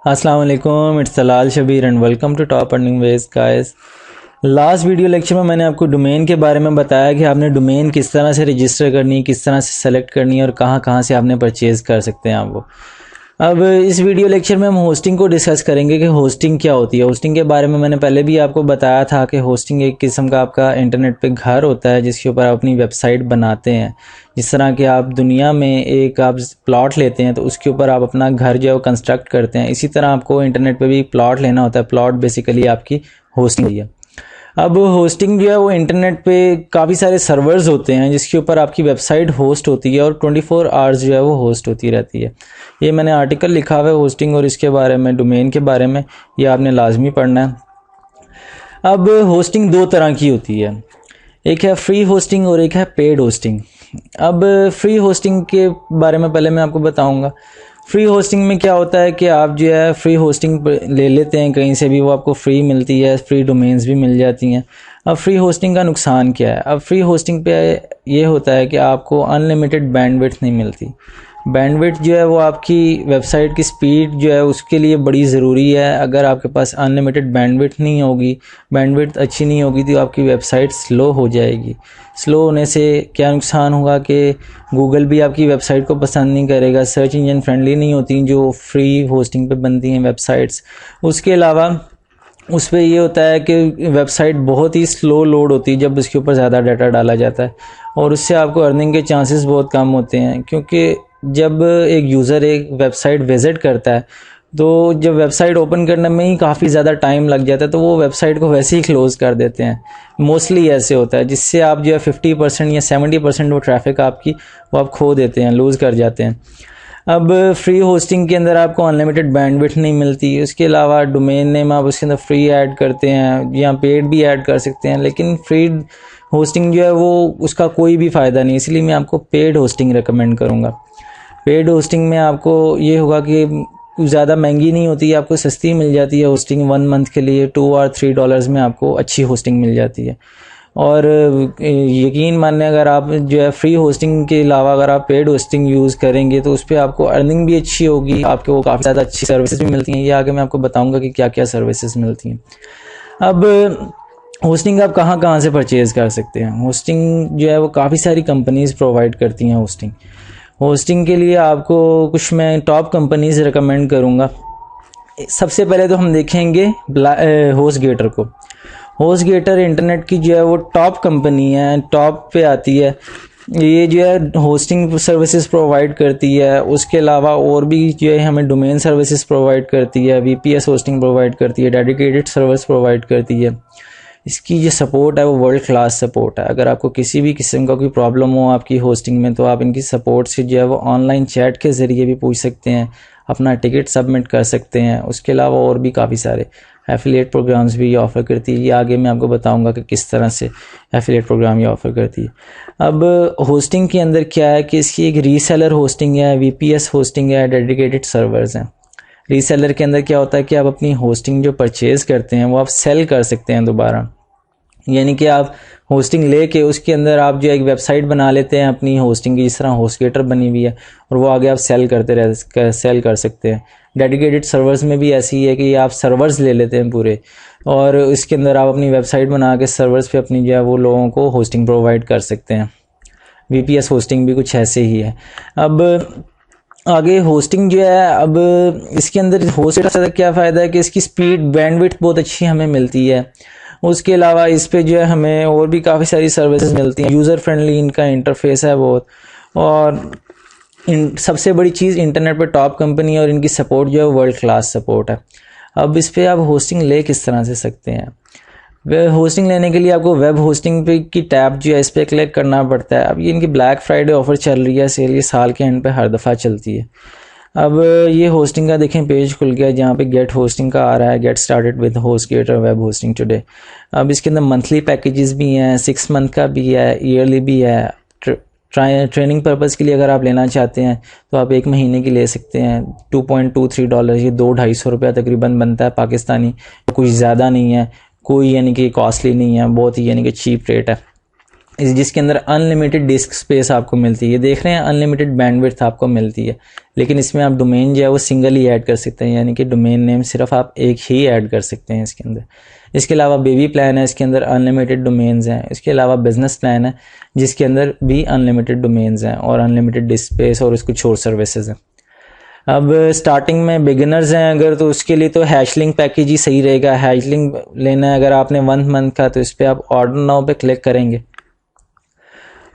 अस्सलाम वालेकुम, it's Talal Shabbir and welcome to top earning ways guys. Last video lecture में मैंने आपको डोमेन के बारे में बताया कि आपने डोमेन किस तरह से रजिस्टर करनी है, किस तरह से सेलेक्ट करनी है और कहाँ कहाँ से आपने परचेज़ कर सकते हैं आप वो। अब इस वीडियो लेक्चर में हम होस्टिंग को डिस्कस करेंगे कि होस्टिंग क्या होती है। होस्टिंग के बारे में मैंने पहले भी आपको बताया था कि होस्टिंग एक किस्म का आपका इंटरनेट पे घर होता है जिसके ऊपर आप अपनी वेबसाइट बनाते हैं। जिस तरह कि आप दुनिया में एक आप प्लॉट लेते हैं तो उसके ऊपर आप अपना घर जो है वो कंस्ट्रक्ट करते हैं, इसी तरह आपको इंटरनेट पे भी प्लॉट लेना होता है। प्लॉट बेसिकली आपकी होस्टिंग है। अब होस्टिंग जो है वो इंटरनेट पे काफ़ी सारे सर्वर्स होते हैं जिसके ऊपर आपकी वेबसाइट होस्ट होती है और 24 आवर्स जो है वो होस्ट होती रहती है। ये मैंने आर्टिकल लिखा हुआ है होस्टिंग और इसके बारे में, डोमेन के बारे में, ये आपने लाजमी पढ़ना है। अब होस्टिंग दो तरह की होती है, एक है फ्री होस्टिंग और एक है पेड होस्टिंग। अब फ्री होस्टिंग के बारे में पहले मैं आपको बताऊंगा। फ्री होस्टिंग में क्या होता है कि आप जो है फ्री होस्टिंग ले लेते हैं कहीं से भी, वो आपको फ्री मिलती है, फ्री डोमेन्स भी मिल जाती हैं। अब फ्री होस्टिंग का नुकसान क्या है? अब फ्री होस्टिंग पे ये होता है कि आपको अनलिमिटेड बैंडविड्थ नहीं मिलती। बैंडविड्थ जो है वो आपकी वेबसाइट की स्पीड जो है उसके लिए बड़ी ज़रूरी है। अगर आपके पास अनलिमिटेड बैंडविड्थ नहीं होगी, बैंडविड्थ अच्छी नहीं होगी तो आपकी वेबसाइट स्लो हो जाएगी। स्लो होने से क्या नुकसान होगा कि गूगल भी आपकी वेबसाइट को पसंद नहीं करेगा, सर्च इंजन फ्रेंडली नहीं होती जो फ्री होस्टिंग पे बनती हैं वेबसाइट्स। उसके अलावा उस पर ये होता है कि वेबसाइट बहुत ही स्लो लोड होती है जब उसके ऊपर ज़्यादा डाटा डाला जाता है और उससे आपको अर्निंग के चांसेस बहुत कम होते हैं, क्योंकि जब एक यूज़र एक वेबसाइट विज़िट करता है तो जब वेबसाइट ओपन करने में ही काफ़ी ज़्यादा टाइम लग जाता है तो वो वेबसाइट को वैसे ही क्लोज़ कर देते हैं। मोस्टली ऐसे होता है, जिससे आप जो है 50% या 70% वो ट्रैफिक आपकी वो आप खो देते हैं, लूज़ कर जाते हैं। अब फ्री होस्टिंग के अंदर आपको अनलिमिटेड बैंडविड्थ नहीं मिलती। उसके अलावा डोमेन नेम आप उसके अंदर फ्री ऐड करते हैं या पेड भी ऐड कर सकते हैं, लेकिन फ्री होस्टिंग जो है वो उसका कोई भी फ़ायदा नहीं, इसलिए मैं आपको पेड होस्टिंग रेकमेंड करूँगा। पेड होस्टिंग में आपको ये होगा कि ज़्यादा महंगी नहीं होती है, आपको सस्ती मिल जाती है होस्टिंग। 1 मंथ के लिए $2 और $3 में आपको अच्छी होस्टिंग मिल जाती है। और यकीन मानने अगर आप जो है फ्री होस्टिंग के अलावा अगर आप पेड होस्टिंग यूज़ करेंगे तो उस पर आपको अर्निंग भी अच्छी होगी, आपको काफ़ी ज़्यादा अच्छी सर्विसेज भी मिलती हैं। ये आगे मैं आपको बताऊंगा कि क्या क्या सर्विसेज मिलती हैं। अब होस्टिंग आप कहाँ कहाँ से परचेज़ कर सकते हैं? होस्टिंग जो है वो काफ़ी सारी कंपनीज़ प्रोवाइड करती हैं होस्टिंग। होस्टिंग के लिए आपको कुछ मैं टॉप कंपनीज़ रिकमेंड करूँगा। सबसे पहले तो हम देखेंगे होस्टगेटर को। होस्टगेटर इंटरनेट की जो है वो टॉप कंपनी है, टॉप पे आती है। ये जो है होस्टिंग सर्विसेज प्रोवाइड करती है। उसके अलावा और भी जो है हमें डोमेन सर्विसेज प्रोवाइड करती है, वीपीएस होस्टिंग प्रोवाइड करती है, डेडिकेटेड सर्विस प्रोवाइड करती है। इसकी जो सपोर्ट है वो वर्ल्ड क्लास सपोर्ट है। अगर आपको किसी भी किस्म का कोई प्रॉब्लम हो आपकी होस्टिंग में तो आप इनकी सपोर्ट से जो है वो ऑनलाइन चैट के ज़रिए भी पूछ सकते हैं, अपना टिकट सबमिट कर सकते हैं। उसके अलावा और भी काफ़ी सारे एफिलिएट प्रोग्राम्स भी ये ऑफ़र करती है। ये आगे मैं आपको बताऊंगा कि किस तरह से एफिलिएट प्रोग्राम ये ऑफ़र करती है। अब होस्टिंग के अंदर क्या है कि इसकी एक रीसेलर होस्टिंग है, वीपीएस होस्टिंग है, डेडिकेटेड सर्वर्स हैं। रीसेलर के अंदर क्या होता है कि आप अपनी होस्टिंग जो परचेज़ करते हैं वो आप सेल कर सकते हैं दोबारा, यानी कि आप होस्टिंग लेके उसके अंदर आप जो एक वेबसाइट बना लेते हैं अपनी होस्टिंग की, जिस तरह होस्टगेटर बनी हुई है, और वो आगे आप सेल सेल कर सकते हैं। डेडिकेटेड सर्वर्स में भी ऐसी है कि आप सर्वर्स ले लेते हैं पूरे और इसके अंदर आप अपनी वेबसाइट बना के सर्वर्स पे अपनी जो है वो लोगों को होस्टिंग प्रोवाइड कर सकते हैं। वीपीएस होस्टिंग भी कुछ ऐसे ही है। अब आगे होस्टिंग जो है, अब इसके अंदर होस्टिंग का क्या फ़ायदा है कि इसकी स्पीड बैंडविड्थ बहुत अच्छी हमें मिलती है। उसके अलावा इस पे जो है हमें और भी काफ़ी सारी सर्विसेज मिलती हैं। यूज़र फ्रेंडली इनका इंटरफेस है बहुत, और सबसे बड़ी चीज़ इंटरनेट पर टॉप कंपनी है और इनकी सपोर्ट जो है वर्ल्ड क्लास सपोर्ट है। अब इस पे आप होस्टिंग ले किस तरह से सकते हैं? वेब होस्टिंग लेने के लिए आपको वेब होस्टिंग पे की टैब जो है इस पर क्लिक करना पड़ता है। अब ये इनकी ब्लैक फ्राइडे ऑफर चल रही है, सेल ये साल के एंड पे हर दफ़ा चलती है। अब ये होस्टिंग का देखें पेज खुल गया जहाँ पे गेट होस्टिंग का आ रहा है, get started with HostGator web hosting today. अब इसके अंदर मंथली पैकेजेस भी हैं, 6 मंथ का भी है, ईयरली भी है। ट्रेनिंग पर्पज़ के लिए अगर आप लेना चाहते हैं तो आप 1 महीने की ले सकते हैं। $2.23, ये $200-250 तकरीबन बनता है पाकिस्तानी। कुछ ज़्यादा नहीं है, कोई यानी कि कॉस्टली नहीं है, बहुत ही यानी कि चीप रेट है। जिसके अंदर अनलिमिटेड डिस्क स्पेस आपको मिलती है। ये देख रहे हैं अनलिमिटेड बैंडविड्थ आपको मिलती है, लेकिन इसमें आप डोमेन जो है वो सिंगल ही ऐड कर सकते हैं, यानी कि डोमेन नेम सिर्फ आप एक ही ऐड कर सकते हैं इसके अंदर। इसके अलावा बेबी प्लान है, इसके अंदर अनलिमिटेड डोमेन्स हैं। इसके अलावा बिजनेस प्लान है जिसके अंदर भी अनलिमिटेड डोमेन्स हैं और अनलिमिटेड डिस्क स्पेस और कुछ और सर्विसेज हैं। अब स्टार्टिंग में बिगिनर्स हैं अगर, तो उसके लिए तो हैशलिंक पैकेज ही सही रहेगा। हैशलिंक लेना है अगर आपने 1 मंथ का, तो इस पर आप ऑर्डर नाउ पे क्लिक करेंगे।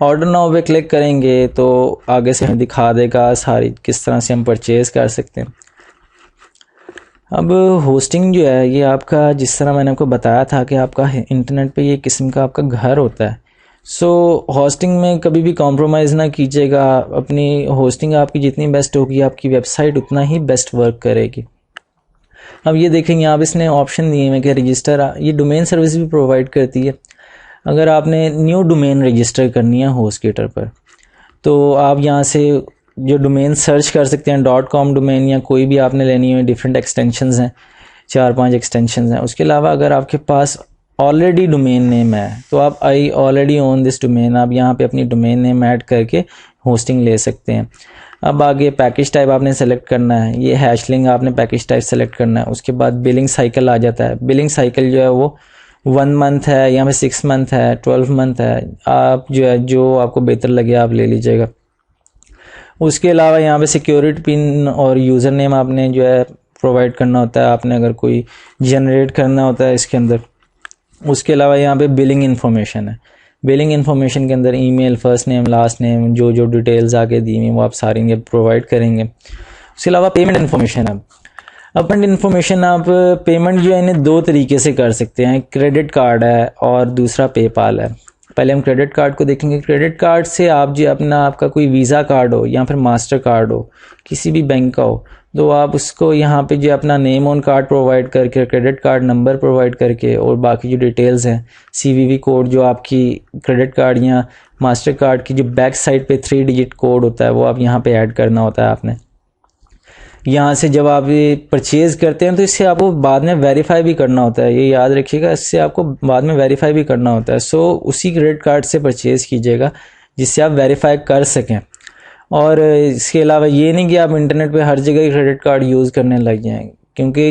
ऑर्डर नाउ पे क्लिक करेंगे तो आगे से हमें दिखा देगा सारी किस तरह से हम परचेज़ कर सकते हैं। अब होस्टिंग जो है ये आपका, जिस तरह मैंने आपको बताया था कि आपका इंटरनेट पे ये किस्म का आपका घर होता है। सो होस्टिंग में कभी भी कॉम्प्रोमाइज़ ना कीजिएगा। अपनी होस्टिंग आपकी जितनी बेस्ट होगी, आपकी वेबसाइट उतना ही बेस्ट वर्क करेगी। अब ये देखेंगे यहाँ पे इसने ऑप्शन दिए हैं कि रजिस्टर, ये डोमेन सर्विस भी प्रोवाइड करती है। अगर आपने न्यू डोमेन रजिस्टर करनी है होस्टगेटर पर, तो आप यहाँ से जो डोमेन सर्च कर सकते हैं, .com डोमेन या कोई भी आपने लेनी है। डिफरेंट एक्सटेंशंस हैं, 4-5 एक्सटेंशंस हैं। उसके अलावा अगर आपके पास ऑलरेडी डोमेन नेम है तो आप I already own this domain, आप यहाँ पे अपनी डोमेन नेम ऐड करके होस्टिंग ले सकते हैं। अब आगे पैकेज टाइप आपने सेलेक्ट करना है, ये हैशलिंक आपने पैकेज टाइप सेलेक्ट करना है। उसके बाद बिलिंग साइकिल आ जाता है। बिलिंग साइकिल जो है वो 1 मंथ है, यहाँ पे 6 मंथ है, 12 मंथ है। आप जो है जो आपको बेहतर लगे आप ले लीजिएगा। उसके अलावा यहाँ पे सिक्योरिटी पिन और यूज़र नेम आपने जो है प्रोवाइड करना होता है, आपने अगर कोई जनरेट करना होता है इसके अंदर। उसके अलावा यहाँ पे बिलिंग इन्फॉर्मेशन है। बिलिंग इन्फॉर्मेशन के अंदर email, first name, last name, जो जो डिटेल्स आगे दी हुई वो आप सारी प्रोवाइड करेंगे। उसके अलावा पेमेंट इन्फॉर्मेशन है। पेमेंट इन्फॉर्मेशन आप पेमेंट जो है इन्हें 2 तरीके से कर सकते हैं, क्रेडिट कार्ड है और दूसरा पेपाल है। पहले हम क्रेडिट कार्ड को देखेंगे। क्रेडिट कार्ड से आप जो अपना, आपका कोई वीज़ा कार्ड हो या फिर मास्टर कार्ड हो, किसी भी बैंक का हो, तो आप उसको यहाँ पे जो अपना नेम ऑन कार्ड प्रोवाइड करके, क्रेडिट कार्ड नंबर प्रोवाइड करके और बाकी जो डिटेल्स हैं, CVV कोड जो आपकी क्रेडिट कार्ड या मास्टर कार्ड की जो बैक साइड पे 3 डिजिट कोड होता है वो आप यहाँ पे ऐड करना होता है आपने। यहाँ से जब आप ये परचेज़ करते हैं तो इससे आपको बाद में वेरीफाई भी करना होता है, ये याद रखिएगा, इससे आपको बाद में वेरीफाई भी करना होता है। सो उसी क्रेडिट कार्ड से परचेज़ कीजिएगा जिससे आप वेरीफाई कर सकें। और इसके अलावा ये नहीं कि आप इंटरनेट पे हर जगह क्रेडिट कार्ड यूज़ करने लग जाएँ, क्योंकि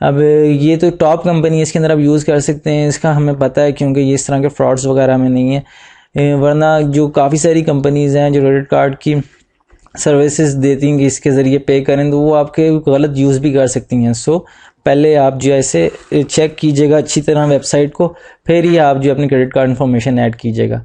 अब ये तो टॉप कंपनी है, इसके अंदर आप यूज़ कर सकते हैं, इसका हमें पता है, क्योंकि ये इस तरह के फ्रॉड्स वगैरह में नहीं है। वरना जो काफ़ी सारी कंपनीज़ हैं जो क्रेडिट कार्ड की सर्विसेज देती हैं कि इसके ज़रिए पे करें, तो वो आपके गलत यूज़ भी कर सकती हैं। सो पहले आप जो ऐसे चेक कीजिएगा अच्छी तरह वेबसाइट को, फिर ही आप जो अपनी क्रेडिट कार्ड इन्फॉर्मेशन ऐड कीजिएगा।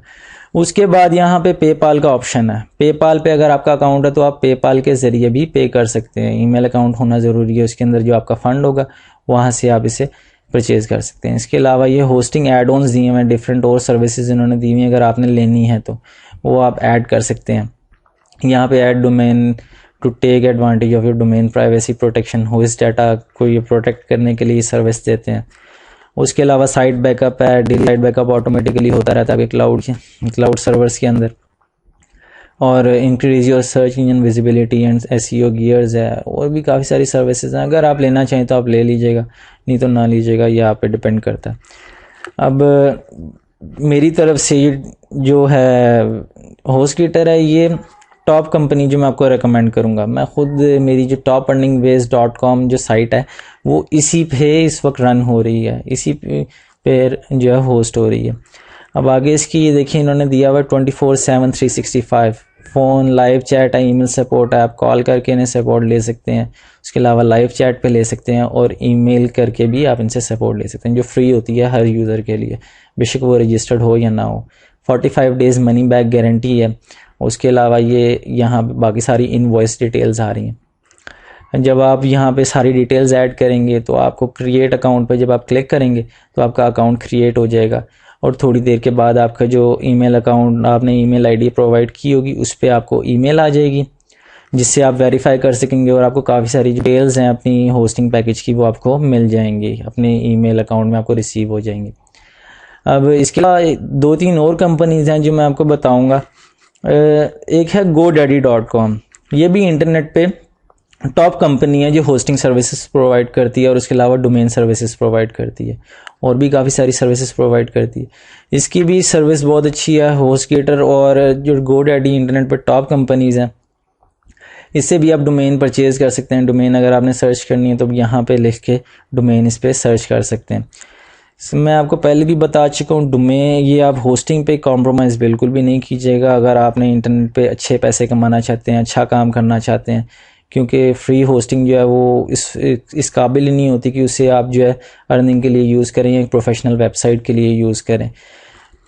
उसके बाद यहाँ पे पेपाल का ऑप्शन है। पेपाल पे अगर आपका अकाउंट है तो आप पेपाल के ज़रिए भी पे कर सकते हैं। ईमेल अकाउंट होना ज़रूरी है, उसके अंदर जो आपका फ़ंड होगा वहाँ से आप इसे परचेज़ कर सकते हैं। इसके अलावा ये होस्टिंग एड ऑन्स दिए हुए हैं, डिफरेंट और सर्विसेज इन्होंने दी हुई हैं, अगर आपने लेनी है तो वो आप ऐड कर सकते हैं। यहाँ पे add domain to take advantage of your domain privacy protection, host data को ये प्रोटेक्ट करने के लिए सर्विस देते हैं। उसके अलावा साइट बैकअप है, डेली साइट बैकअप ऑटोमेटिकली होता रहता है आपके क्लाउड सर्वर्स के अंदर। और increase your search engine visibility and SEO gears है, और भी काफ़ी सारी सर्विसेज हैं। अगर आप लेना चाहें तो आप ले लीजिएगा, नहीं तो ना लीजिएगा, ये आप पे डिपेंड करता है। अब मेरी तरफ से ये जो है होस्टगेटर है, ये टॉप कंपनी जो मैं आपको रेकमेंड करूंगा। मैं खुद, मेरी जो topearningways.com जो साइट है वो इसी पे इस वक्त रन हो रही है, इसी पे जो है होस्ट हो रही है। अब आगे इसकी ये देखिए इन्होंने दिया हुआ 24/7 365 फ़ोन, लाइव चैट है, ईमेल सपोर्ट है, आप कॉल करके इन्हें सपोर्ट ले सकते हैं। उसके अलावा लाइव चैट पे ले सकते हैं और ईमेल करके भी आप इनसे सपोर्ट ले सकते हैं, जो फ्री होती है हर यूज़र के लिए, बेशक वो रजिस्टर्ड हो या ना हो। 45 डेज़ मनी बैक गारंटी है। उसके अलावा ये यहाँ बाकी सारी इनवॉइस डिटेल्स आ रही हैं। जब आप यहाँ पे सारी डिटेल्स ऐड करेंगे तो आपको क्रिएट अकाउंट पे जब आप क्लिक करेंगे तो आपका अकाउंट क्रिएट हो जाएगा, और थोड़ी देर के बाद आपका जो ईमेल अकाउंट, आपने ईमेल आईडी प्रोवाइड की होगी, उस पर आपको ईमेल आ जाएगी जिससे आप वेरीफाई कर सकेंगे, और आपको काफ़ी सारी डिटेल्स हैं अपनी होस्टिंग पैकेज की वो आपको मिल जाएंगी, अपने ईमेल अकाउंट में आपको रिसीव हो जाएंगी। अब इसके अलावा 2-3 और कंपनीज़ हैं जो मैं आपको बताऊँगा। एक है GoDaddy.com, ये भी इंटरनेट पे टॉप कंपनी है जो होस्टिंग सर्विसेज प्रोवाइड करती है और उसके अलावा डोमेन सर्विसेज प्रोवाइड करती है और भी काफ़ी सारी सर्विसेज प्रोवाइड करती है। इसकी भी सर्विस बहुत अच्छी है। होस्टगेटर और जो गोडैडी इंटरनेट पर टॉप कंपनीज़ हैं, इससे भी आप डोमेन परचेज़ कर सकते हैं। डोमेन अगर आपने सर्च करनी है तो यहाँ पे लिख के डोमेन इस पर सर्च कर सकते हैं। मैं आपको पहले भी बता चुका हूँ, डोमेन ये आप होस्टिंग पे कॉम्प्रोमाइज़ बिल्कुल भी नहीं कीजिएगा अगर आपने इंटरनेट पे अच्छे पैसे कमाना चाहते हैं, अच्छा काम करना चाहते हैं, क्योंकि फ्री होस्टिंग जो है वो इस काबिल ही नहीं होती कि उसे आप जो है अर्निंग के लिए यूज़ करें या प्रोफेशनल वेबसाइट के लिए यूज़ करें।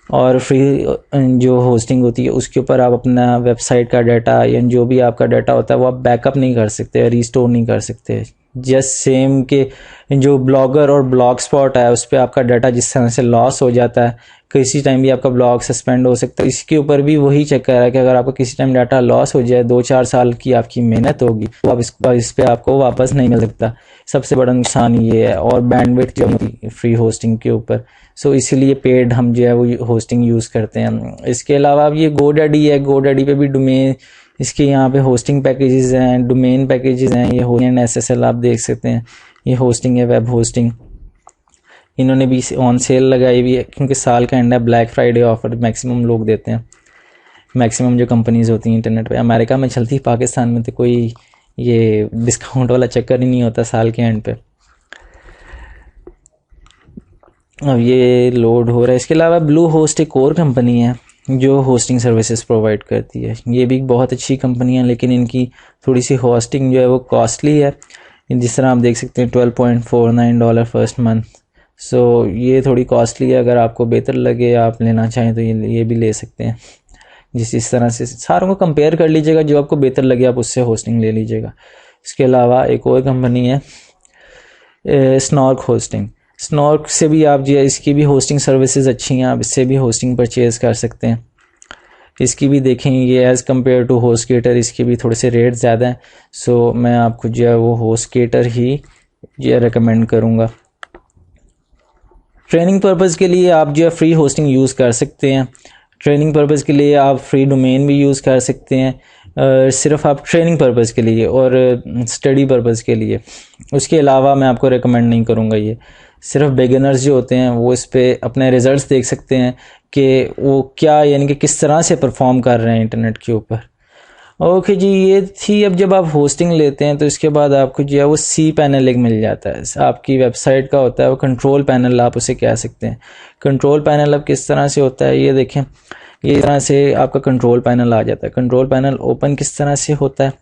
और फ्री जो होस्टिंग होती है उसके ऊपर आप अपना वेबसाइट का डाटा या जो भी आपका डाटा होता है वो आप बैकअप नहीं कर सकते, रीस्टोर नहीं कर सकते। जस्ट सेम के जो ब्लॉगर और ब्लॉग स्पॉट है उस पर आपका डाटा जिस तरह से लॉस हो जाता है, किसी टाइम भी आपका ब्लॉग सस्पेंड हो सकता है। इसके ऊपर भी वही चेक कर रहा है कि अगर आपका किसी टाइम डाटा लॉस हो जाए, 2-4 साल की आपकी मेहनत होगी तो आप इस पर आपको वापस नहीं मिल सकता। सबसे बड़ा नुकसान ये है। और बैंडविड्थ जो है फ्री होस्टिंग के ऊपर, सो इसीलिए पेड हम जो है वो होस्टिंग यूज़ करते हैं। इसके अलावा अब ये गोडैडी है, गोडैडी पे भी डोमेन, इसके यहाँ पे होस्टिंग पैकेजेस हैं, डोमेन पैकेजेस हैं। ये होस्टिंग SSL आप देख सकते हैं, ये होस्टिंग है, वेब होस्टिंग। इन्होंने भी ऑन सेल लगाई हुई है क्योंकि साल का एंड है, ब्लैक फ्राइडे ऑफर मैक्सिमम लोग देते हैं। मैक्सिमम जो कंपनीज़ होती हैं इंटरनेट पे, अमेरिका में चलती है, पाकिस्तान में तो कोई ये डिस्काउंट वाला चक्कर ही नहीं होता साल के एंड पे। अब ये लोड हो रहा है। इसके अलावा ब्लू होस्ट एक और कंपनी है जो होस्टिंग सर्विसेज प्रोवाइड करती है। ये भी बहुत अच्छी कंपनी है, लेकिन इनकी थोड़ी सी होस्टिंग जो है वो कॉस्टली है। जिस तरह आप देख सकते हैं $12.49 फर्स्ट मंथ। सो ये थोड़ी कॉस्टली है। अगर आपको बेहतर लगे, आप लेना चाहें तो ये भी ले सकते हैं। इस तरह से सारों को कंपेयर कर लीजिएगा, जो आपको बेहतर लगे आप उससे होस्टिंग ले लीजिएगा। इसके अलावा एक और कंपनी है स्नॉर्क होस्टिंग। स्नॉर्क से भी आप जो है, इसकी भी होस्टिंग सर्विसेज अच्छी हैं, आप इससे भी होस्टिंग परचेज़ कर सकते हैं। इसकी भी देखें, ये एज़ कम्पेयर टू होस्टगेटर इसके भी थोड़े से रेट ज़्यादा हैं। सो मैं आपको जो है वो होस्टगेटर ही जो है रिकमेंड करूँगा। ट्रेनिंग पर्पज़ के लिए आप जो है फ्री होस्टिंग यूज़ कर सकते हैं। ट्रेनिंग पर्पज़ के लिए आप फ्री डोमेन भी यूज़ कर सकते हैं, सिर्फ आप ट्रेनिंग पर्पज़ के लिए और स्टडी पर्पज़ के लिए। उसके अलावा मैं आपको रिकमेंड नहीं करूँगा। ये सिर्फ बिगिनर्स जो होते हैं वो इस पर अपने रिज़ल्ट्स देख सकते हैं कि वो क्या, यानी कि किस तरह से परफॉर्म कर रहे हैं इंटरनेट के ऊपर। ओके जी, ये थी। अब जब आप होस्टिंग लेते हैं तो इसके बाद आपको जो है वो सी पैनल एक मिल जाता है, आपकी वेबसाइट का होता है वो कंट्रोल पैनल आप उसे कह सकते हैं। कंट्रोल पैनल अब किस तरह से होता है ये देखें, ये इस तरह से आपका कंट्रोल पैनल आ जाता है। कंट्रोल पैनल ओपन किस तरह से होता है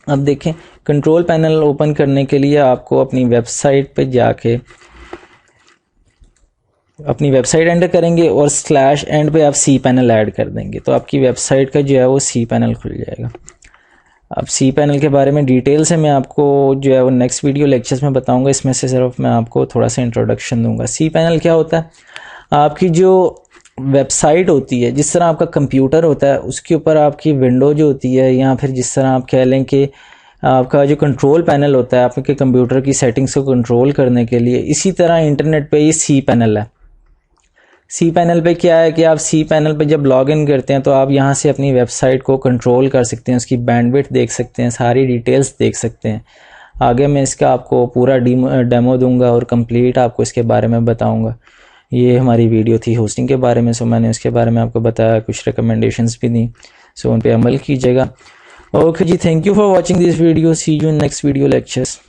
अब देखें। कंट्रोल पैनल ओपन करने के लिए आपको अपनी वेबसाइट पे जाके अपनी वेबसाइट एंटर करेंगे और स्लैश एंड पे आप सी पैनल ऐड कर देंगे तो आपकी वेबसाइट का जो है वो सी पैनल खुल जाएगा। अब सी पैनल के बारे में डिटेल से मैं आपको जो है वो नेक्स्ट वीडियो लेक्चर्स में बताऊंगा। इसमें से सिर्फ मैं आपको थोड़ा सा इंट्रोडक्शन दूंगा। सी पैनल क्या होता है, आपकी जो वेबसाइट होती है, जिस तरह आपका कंप्यूटर होता है उसके ऊपर आपकी विंडो जो होती है, या फिर जिस तरह आप कह लें कि आपका जो कंट्रोल पैनल होता है आपके कंप्यूटर की सेटिंग्स को कंट्रोल करने के लिए, इसी तरह इंटरनेट पे ये सी पैनल है। सी पैनल पे क्या है कि आप सी पैनल पे जब लॉग इन करते हैं तो आप यहाँ से अपनी वेबसाइट को कंट्रोल कर सकते हैं, उसकी बैंडविड्थ देख सकते हैं, सारी डिटेल्स देख सकते हैं। आगे मैं इसका आपको पूरा डेमो दूंगा और कंप्लीट आपको इसके बारे में बताऊंगा। ये हमारी वीडियो थी होस्टिंग के बारे में, सो मैंने उसके बारे में आपको बताया, कुछ रिकमेंडेशंस भी दी, सो उन पर अमल कीजिएगा। ओके जी, thank you for watching this video. See you in next video lectures.